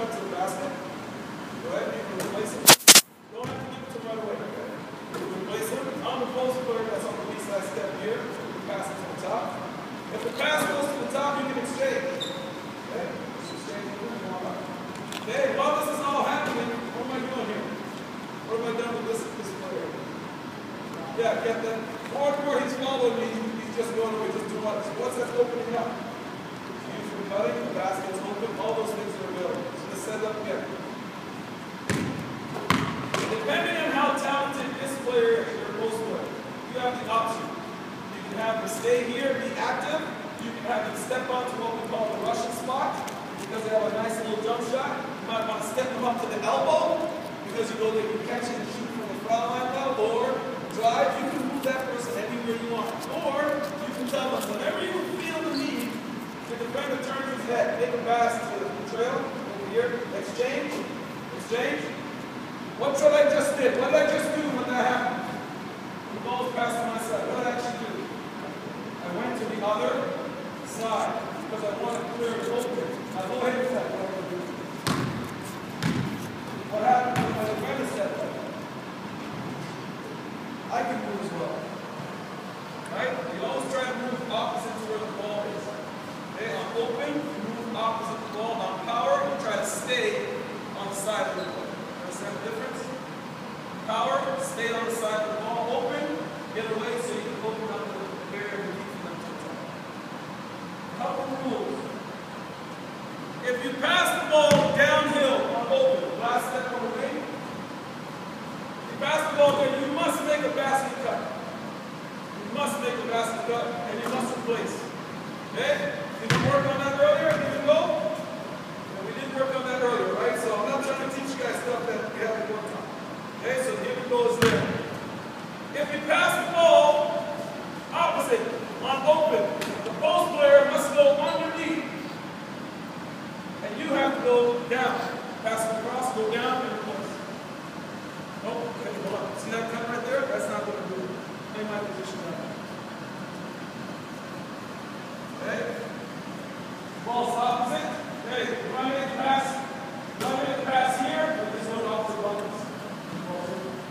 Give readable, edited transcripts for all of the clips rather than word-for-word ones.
cut to the basket. Go ahead, you can replace it. Don't have to give it to him right away. You can replace him. I'm the post player that's on the weak side step here. You pass it to the top. If the pass goes to the top, you can exchange. Okay? Just exchange it. Okay, while this is all happening, what am I doing here? What have I done with this player? Yeah, get that. More and more he's following me, he's just going away, just doing what? What's that opening up? Use for cutting, the basket's open, all those things are available. So let's set it up again. Depending on how talented this player is, your post player, you have the option. You can have him stay here, be active. You can have him step out to what we call the Russian spot, because they have a nice little jump shot. You might want to step him up to the elbow, because you know they can catch it and shoot from the foul line now, or drive. You can move that person anywhere you want. Or you can tell them, whenever you feel the need, the defender turns his head, make a pass to the trail, over here, exchange, exchange. What should I just did? What did I just do when that happened? The ball's passed to my side. What did I actually do? I went to the other side, because I want to clear it open. My whole head is like, what am I doing? What happened when my defender stepped up? I can move as well. Right? You always try to move opposite to where the ball is. Okay, on open, you move opposite the ball. On power, you try to stay on the side of the ball. Understand the difference? Power, stay on the side of the ball. Open, get away so you can open up the barrier and keep them to the top. Couple rules. If you pass the ball downhill on open, last step on the wing, basketball there, you must make a basket cut. You must make a basket cut, and you must replace. Okay? Did we work on that earlier? Did we go? Yeah, we didn't work on that earlier, right? So I'm not trying to teach you guys stuff that we haven't worked on. Okay? So here we go is there. If you pass the ball opposite on open, the post player must go underneath, and you have to go down. Pass it across, go down, and replace. Oh, okay, hold on. See that cut right there? That's not going to do it. Play my position right now. Okay? Ball's opposite. Okay, run it, pass here. But this one off the buttons.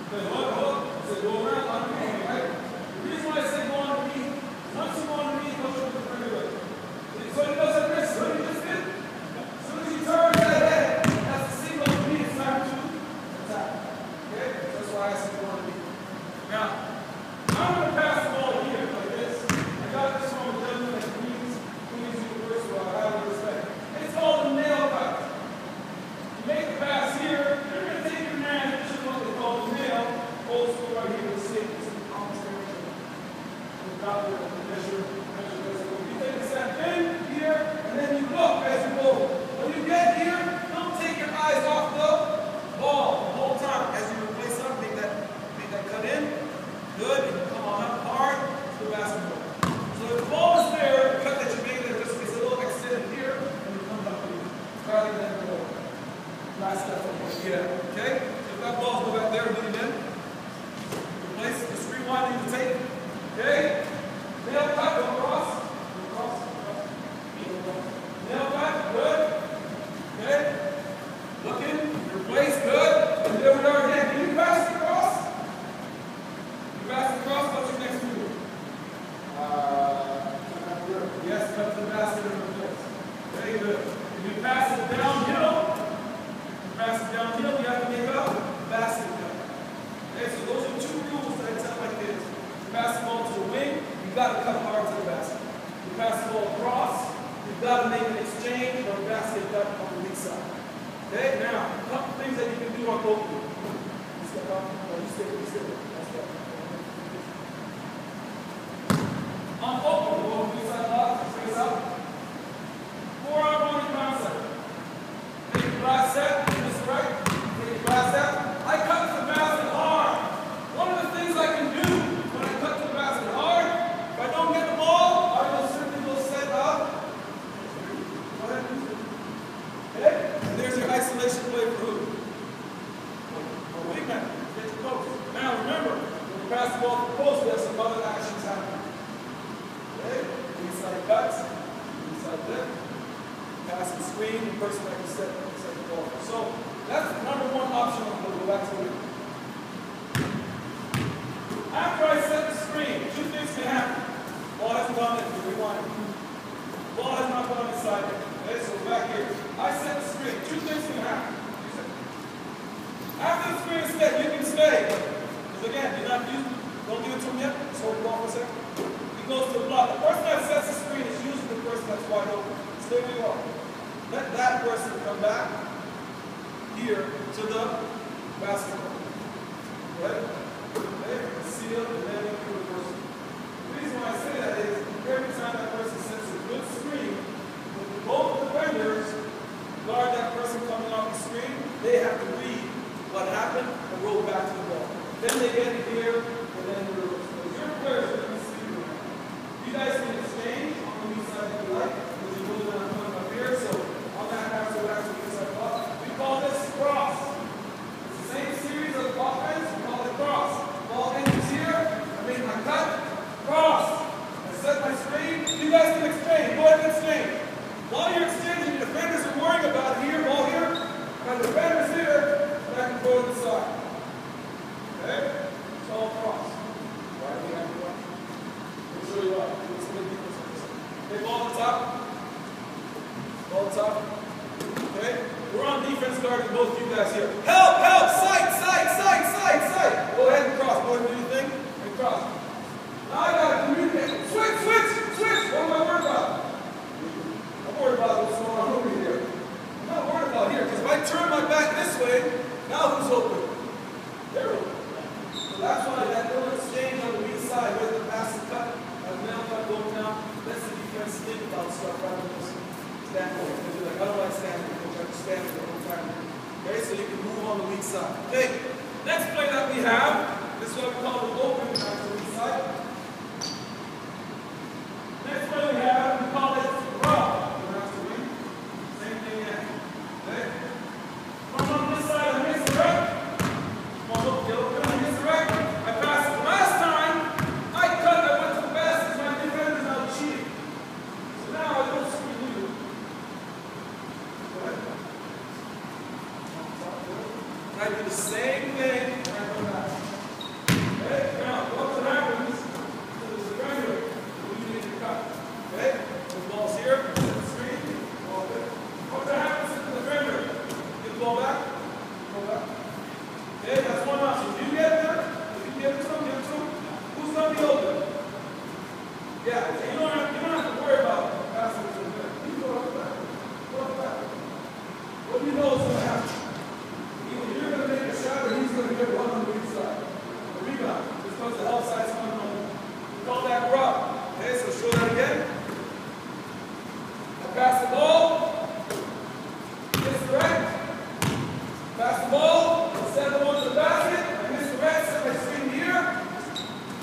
Okay, look. I said go around underneath, right? The reason why I say go underneath, once you go underneath, go show the front away. So he does like this. So he just did. As soon as he turns that head, that's the signal to me. It's time to attack. Okay? That's why I said go underneath. Now, I'm going to pass the ball here like this. I got this from a gentleman at Queens University. I highly respect. It's called a nail cut. You make the pass here, you're going to take your man, which is what they call the nail, old school right here, the six, almost everything. You take the step in here, and then you look as you go. When you get here, don't take your eyes off the ball the whole time. As you replace something, make that cut in. Good, and you come on up hard to the basketball. So if the ball is there, the cut that you made there just gets a little extended here, and it comes up here. Rather than the ball. Last step from here. Okay? So if that ball's go back there, put it in. Replace, just rewinding the tape. Okay? Nail cut, go across. Go across. Nail cut, good. Okay? Looking, replace, good. And there we are again. Can you pass it across? You pass it across, what's your next move? Yes, cut to the basket and replace. Very good. If you pass it downhill, you have to make a basket cut. Okay, so those are two rules that I tell my kids. You pass the ball to the wing, you've got to cut hard to the basket. You pass the ball across, you've got to make an exchange or a basket cut on the weak side. Okay, now, a couple things that you can do on both of them. You step up, or you stay. That's right. On open, go on the weak side left, face up. Forearm on your concept. Take your glass set, this right. Take your glass set. I cut to the basket hard. One of the things I can do when I cut to the basket hard, if I don't get the ball, I will simply go set up. Go ahead. Okay? And there's your isolation play for who? A wingman. Get your coach. Now remember, screen, the person that can set the ball. So that's the number one option. We'll go back to it. After I set the screen, two things can happen. Ball hasn't gone in, rewind. Ball has not gone inside there. Okay, so back here. I set the screen. Two things can happen. After the screen is set, you can stay. Because again, you're not using, don't give it to him yet. Just hold the ball for a second. He goes to the block. The person that sets the screen is usually the person that's wide open. Stay where you are. Let that person come back here to the basketball. Right? Okay? Seal and then into the person. The reason why I say that is every time that person sets a good screen, both defenders guard that person coming off the screen, they have to read what happened and roll back to the ball. Then they get it here, and then the reverse. So your players are going to see you. You guys can exchange on the weak side if you like, because you're moving on coming up here. So on that pass, we'll have to use our block. We call this cross. It's the same series of offense, we call it cross. Ball enters here, I make my cut, cross. I set my screen. You guys can exchange. Go ahead and exchange. While you're exchanging, the defenders are worrying about here, ball here, and the defenders here, and I can go to the side. Okay? It's all cross. Why do we have to run? We'll show you why. Okay, ball on top. Ball on top. Okay? We're on defense guarding both you guys here. Help! Help! Sight! Sight! Sight! Sight! Sight! Go ahead and cross. Go ahead and do your thing. And cross. Now I got to communicate. Switch! Switch! Switch! What am I worried about? I'm worried about what's going on over here. I'm not worried about here, because if I turn my back this way, now who's open? They're open. So that's why that little exchange on the weak side, whether the pass and cut, a nail cut going down, lets the defense think about stuff rather than just stand there. Because you're like, I don't like standing. I have to stand there the whole time. Okay, so you can move on the weak side. Okay, next play that we have, this is what we call the open on the weak side. Next play we have, we call it rub. Same thing again. Okay? Come on this side, I miss the rep. Come on, look, I miss the rep. I passed it. Last time, I cut, I went to the basket, my defenders now cheating. So now I don't screw you. Go ahead. I do the same thing when I go back. Okay? Now, what happens to the defender when you need to cut? Okay? The ball's here, set the screen, ball there. What happens to the defender? Get the ball back, go back. Okay, that's one option. If you get there, if you give it to him, give it to him. Who's going to be open? Yeah, you don't have to worry about passing it to the defender. You go up the back. Go up the back. What do you know is going to happen? Either you're going to make a shot or he's going to get one on the weak side. The rebound. Just because the help side's coming on. We call that rub. Okay, so show that again. I pass the ball. Miss the red. Pass the ball. Set the one to the basket. I miss the red. Set my screen here.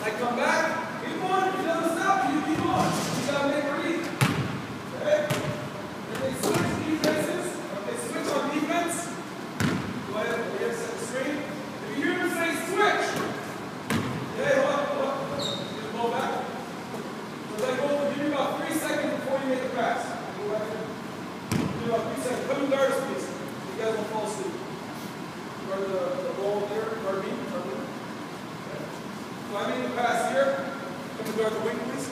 I come back. Keep on. If he doesn't stop you, keep on. You got to make a read. Okay? If they switch defenses, if they switch on defense, go ahead. Go ahead. Set the screen. If you hear them say switch, okay, hold up. Get the ball back. So they go, give you about 3 seconds before you make the pass. Go back in. Give you about 3 seconds. Come in guard, please. So you guys won't fall asleep. Guard the ball there. Guard me. Okay. So I make the pass here. Come in guard the wing, please.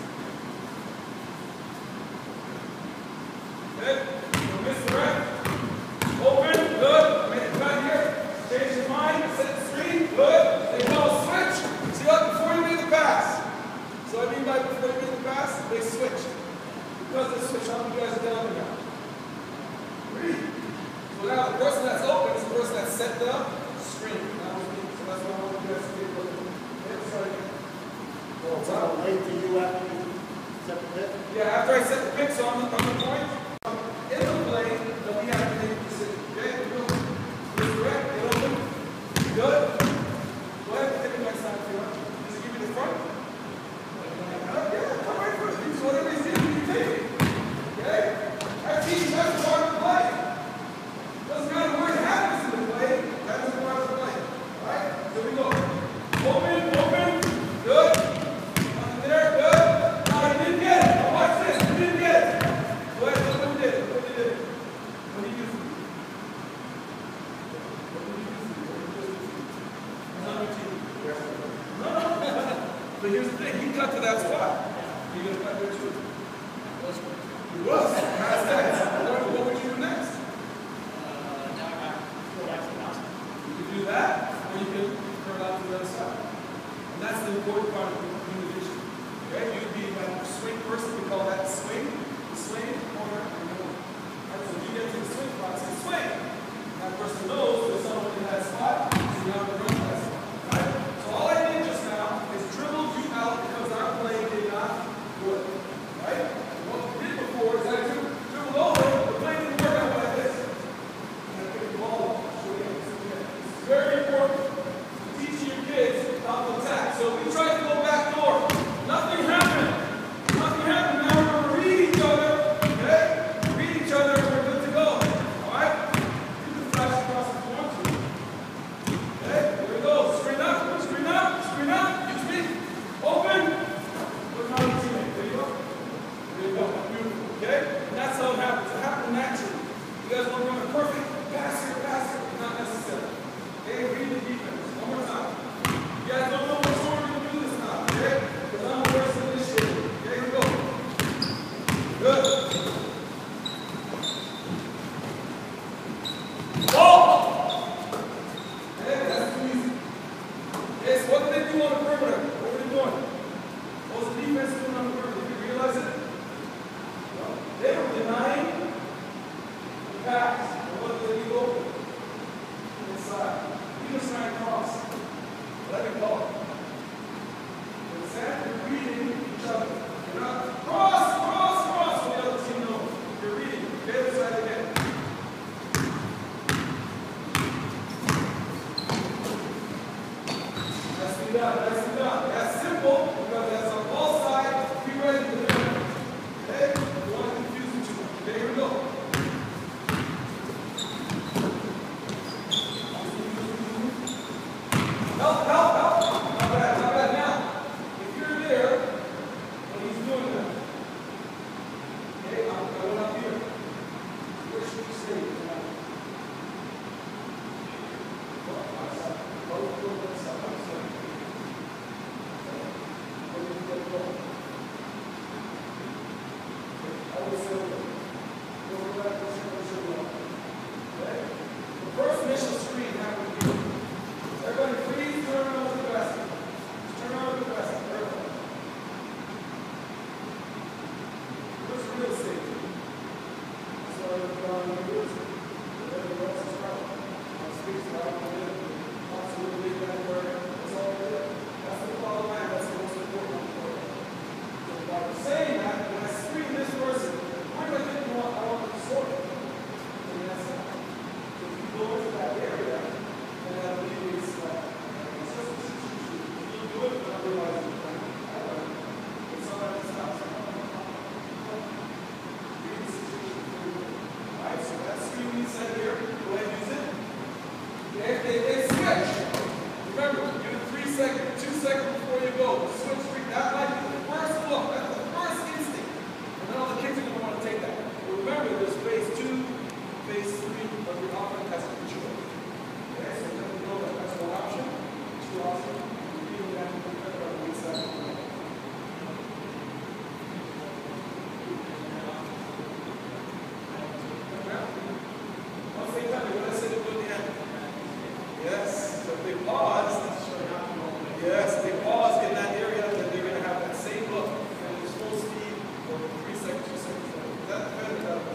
Okay. So miss the red. Open. Good. Make the cut here. Change your mind. Set the screen. Good. They call switch. See what? Before you make the pass. So I mean by before you make the pass, they switch. Because they switch, how many guys are down there now? 3. So now the person that's open is the person that set the screen. That was me. So that's what I want you guys to get with. Let's try again. Well, it's not late to you after you set the pick? Yeah, after I set the pick, so on the point, in the play, that we have to make a decision. Okay? You're correct. Get open. Good. Go ahead and take it next time if you want. Does it give you the front? Yeah, come right through. Use whatever he's giving you, take it. Okay? That's easy. That's part of the play. Doesn't matter where it happens in the play. That's part of the play. Alright? Here we go. Open, open. Good. Nothing there. Good. Now, he didn't get it. Now, watch this. He didn't get it. Go ahead. Look what he did. cut to that spot. You're going to cut there too. You was. Past tense. What would you do next? You can do that, or you can turn out to the other side. And that's the important part of communication. Okay? You'd be that swing person, we call that swing. Swing, corner, and corner. Right? So if you get to the swing spot, say swing. That person knows there's someone in that spot, so you have to run to that spot. Right? So all I did just now is dribble you out because our play did not work. Right? What we did before is I dribbled over, the play didn't work out like this. And I picked the ball up. It's very important to teach your kids how to attack. So we tried to go back door. Nothing happened. Nothing happened. Now we're going to read each other. Okay? Read each other and we're good to go. Alright? You can flash across if you want to. Okay? There we go. Screen up. Screen up. Screen up. Use me. Open. Look how you teammate. There you go. There you go. Beautiful. Okay? And that's how it happens. It happened naturally. You guys want to run a perfect pass here, not necessary. Okay? Read the defense. One more time. You guys don't know what sort we're going to do this time. Okay? Because I'm the worst in this shit. Okay? Here we go. Good. Ball! Okay, that's too easy. Okay, so what did they do on the perimeter? What were they doing? What was the defense doing on the perimeter? Did you realize it? No. They were denying the pass. And what did they do? Inside. You just try and cross. Let me go. Exactly reading each other. You're not cross, so the other team knows. You're reading. The other side again. Nicely done, nicely done. That's simple because that's on ball side. Be ready to defend. Okay? You want to confuse each other. Okay, here we go. Help. Not bad now. If you're there when he's doing that, okay, I went up here. Where should you stay? The first initial screen happened here. Everybody, please turn over the basket. Turn over the basket. Everybody. What's real estate? That's why we're going to real estate. Everybody else is right. I'm speaking to our community. Absolutely, that's all we do. That's the follow line. That's the most important part. So by saying that, when I screen this person, where do I think I want to sort it? And that's it. So if you go into that area, then that'll be Yes, they pause in that area, and they're going to have that same look. And it's full speed for 3 seconds, 2 seconds. Is that better?